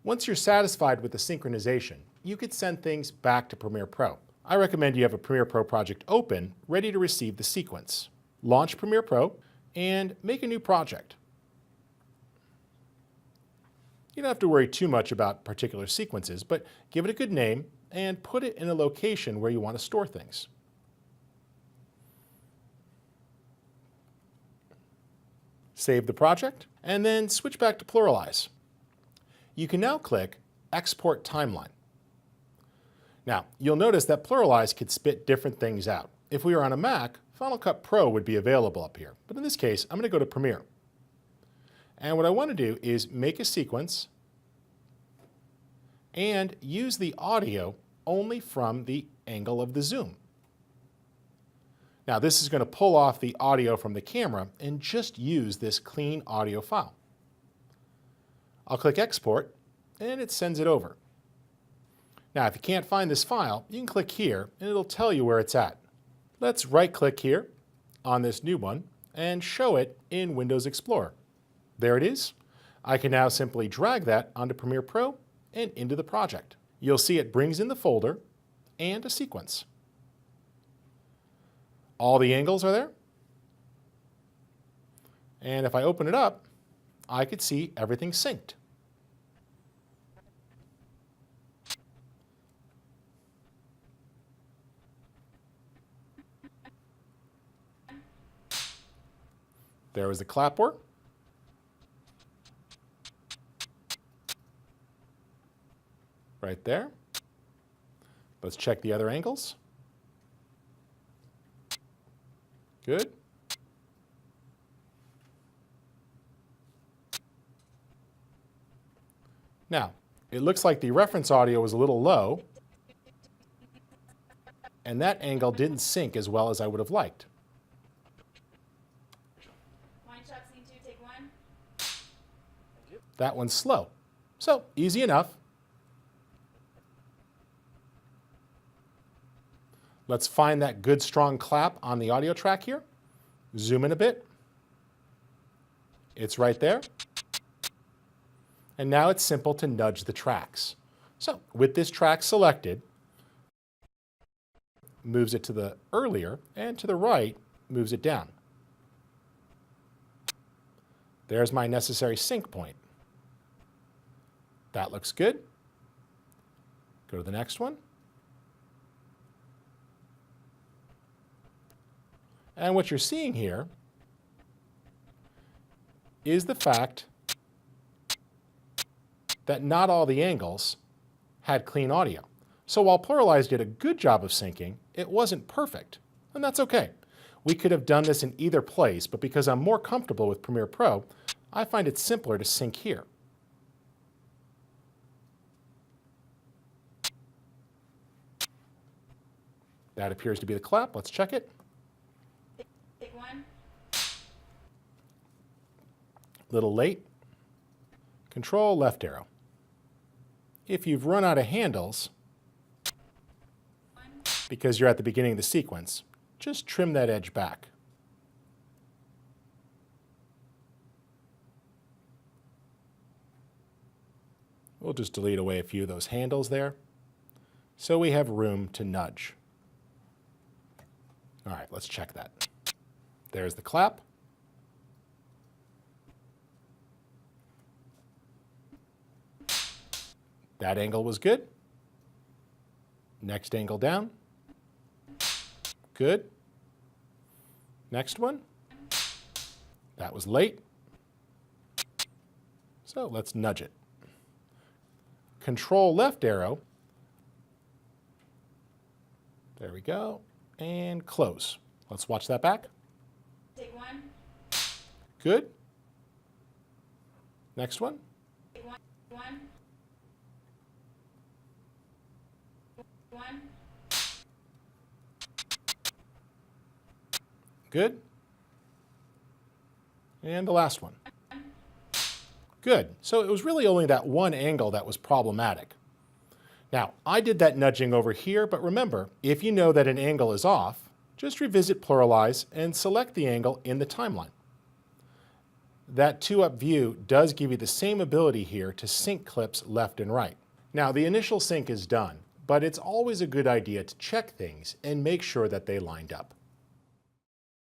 Once you're satisfied with the synchronization, you could send things back to Premiere Pro. I recommend you have a Premiere Pro project open, ready to receive the sequence. Launch Premiere Pro and make a new project. You don't have to worry too much about particular sequences, but give it a good name and put it in a location where you want to store things. Save the project and then switch back to Pluralize. You can now click Export Timeline. Now, you'll notice that Pluralize could spit different things out. If we were on a Mac, Final Cut Pro would be available up here. But in this case, I'm going to go to Premiere. And what I want to do is make a sequence and use the audio only from the angle of the zoom. Now, this is going to pull off the audio from the camera and just use this clean audio file. I'll click Export, and it sends it over. Now, if you can't find this file, you can click here, and it'll tell you where it's at. Let's right-click here on this new one and show it in Windows Explorer. There it is. I can now simply drag that onto Premiere Pro and into the project. You'll see it brings in the folder and a sequence. All the angles are there. And if I open it up, I could see everything synced. There was the clapboard. Right there. Let's check the other angles. Good. Now, it looks like the reference audio was a little low, and that angle didn't sync as well as I would have liked. That one's slow. So, easy enough. Let's find that good strong clap on the audio track here. Zoom in a bit. It's right there. And now it's simple to nudge the tracks. So with this track selected, moves it to the earlier, and to the right, moves it down. There's my necessary sync point. That looks good. Go to the next one. And what you're seeing here is the fact that not all the angles had clean audio. So while Pluralize did a good job of syncing, it wasn't perfect, and that's okay. We could have done this in either place, but because I'm more comfortable with Premiere Pro, I find it simpler to sync here. That appears to be the clap. Let's check it. Little late. Control left arrow. If you've run out of handles, because you're at the beginning of the sequence, just trim that edge back. We'll just delete away a few of those handles there, so we have room to nudge. All right, let's check that. There's the clap. That angle was good. Next angle down. Good. Next one. That was late. So let's nudge it. Control left arrow. There we go. And close. Let's watch that back. Take one. Good. Next one. Take one. One. One. Good. And the last one. Good. So it was really only that one angle that was problematic. Now, I did that nudging over here, but remember, if you know that an angle is off, just revisit Pluralize and select the angle in the timeline. That 2-up view does give you the same ability here to sync clips left and right. Now, the initial sync is done, but it's always a good idea to check things and make sure that they lined up.